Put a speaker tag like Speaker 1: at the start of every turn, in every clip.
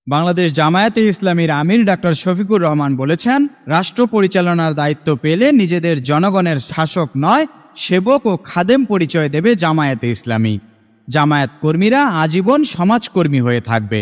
Speaker 1: বাংলাদেশ জামায়াতে ইসলামীর আমির ডাক্তার শফিকুর রহমান বলেছেন, রাষ্ট্র পরিচালনার দায়িত্ব পেলে নিজেদের জনগণের শাসক নয়, সেবক ও খাদেম পরিচয় দেবে জামায়াতে ইসলামী। জামায়াত কর্মীরা আজীবন সমাজকর্মী হয়ে থাকবে।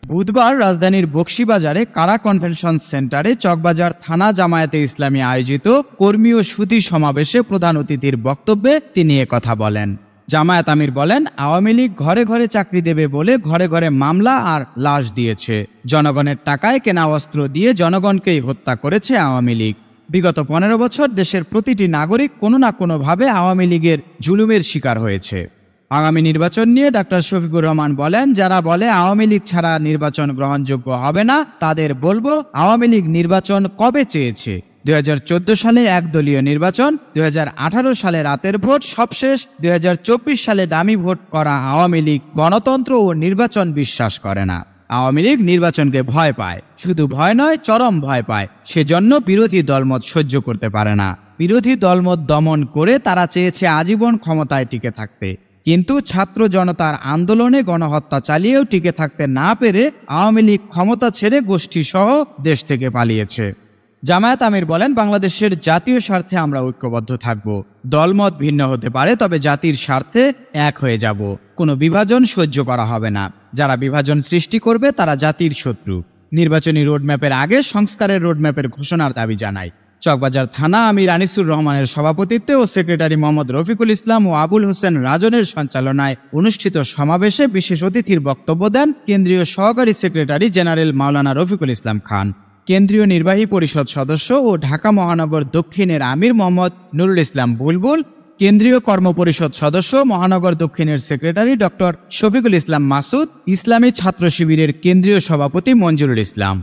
Speaker 1: বুধবার রাজধানীর বকশীবাজারে কারা কনভেনশন সেন্টারে চকবাজার থানা জামায়াতে ইসলামী আয়োজিত কর্মী ও সুধী সমাবেশে প্রধান অতিথির বক্তব্যে তিনি একথা বলেন। জামায়াত আমির বলেন, আওয়ামী লীগ ঘরে ঘরে চাকরি দেবে বলে ঘরে ঘরে মামলা আর লাশ দিয়েছে। জনগণের টাকায় কেনা অস্ত্র দিয়ে জনগণকেই হত্যা করেছে আওয়ামী লীগ। বিগত 15 বছর দেশের প্রতিটি নাগরিক কোনো না কোনোভাবে আওয়ামী লীগের জুলুমের শিকার হয়েছে। আগামী নির্বাচন নিয়ে ডাক্তার শফিকুর রহমান বলেন, যারা বলে আওয়ামী লীগ ছাড়া নির্বাচন গ্রহণযোগ্য হবে না, তাদের বলবো আওয়ামী লীগ নির্বাচন কবে চেয়েছে? 2014 সালে একদলীয় নির্বাচন, 2018 সালে রাতের ভোট, সবশেষ 2024 সালে ডামি ভোট করা আওয়ামী লীগ গণতন্ত্র ও নির্বাচন বিশ্বাস করে না। আওয়ামী লীগ নির্বাচনকে ভয় পায়, শুধু ভয় নয়, চরম ভয় পায়। সেজন্য বিরোধী দলমত সহ্য করতে পারে না। বিরোধী দলমত দমন করে তারা চেয়েছে আজীবন ক্ষমতায় টিকে থাকতে, কিন্তু ছাত্র জনতার আন্দোলনে গণহত্যা চালিয়েও টিকে থাকতে না পেরে আওয়ামী লীগ ক্ষমতা ছেড়ে গোষ্ঠীসহ দেশ থেকে পালিয়েছে। জামায়াত আমির বলেন, বাংলাদেশের জাতীয় স্বার্থে আমরা ঐক্যবদ্ধ থাকব। দলমত ভিন্ন হতে পারে, তবে জাতির স্বার্থে এক হয়ে যাব। কোনো বিভাজন সহ্য করা হবে না। যারা বিভাজন সৃষ্টি করবে তারা জাতির শত্রু। নির্বাচনী রোডম্যাপের আগে সংস্কারের রোডম্যাপের ঘোষণার দাবি জানায়। চকবাজার থানা আমির আনিসুর রহমানের সভাপতিত্বে ও সেক্রেটারি মোহাম্মদ রফিকুল ইসলাম ও আবুল হোসেন রাজনের সঞ্চালনায় অনুষ্ঠিত সমাবেশে বিশেষ অতিথির বক্তব্য দেন কেন্দ্রীয় সহকারী সেক্রেটারি জেনারেল মাওলানা রফিকুল ইসলাম খান, কেন্দ্রীয় নির্বাহী পরিষদ সদস্য ও ঢাকা মহানগর দক্ষিণের আমির মোহাম্মদ নুরুল ইসলাম বুলবুল, কেন্দ্রীয় কর্মপরিষদ সদস্য মহানগর দক্ষিণের সেক্রেটারি ডক্টর শফিকুল ইসলাম মাসুদ, ইসলামী ছাত্র শিবিরের কেন্দ্রীয় সভাপতি মঞ্জুরুল ইসলাম।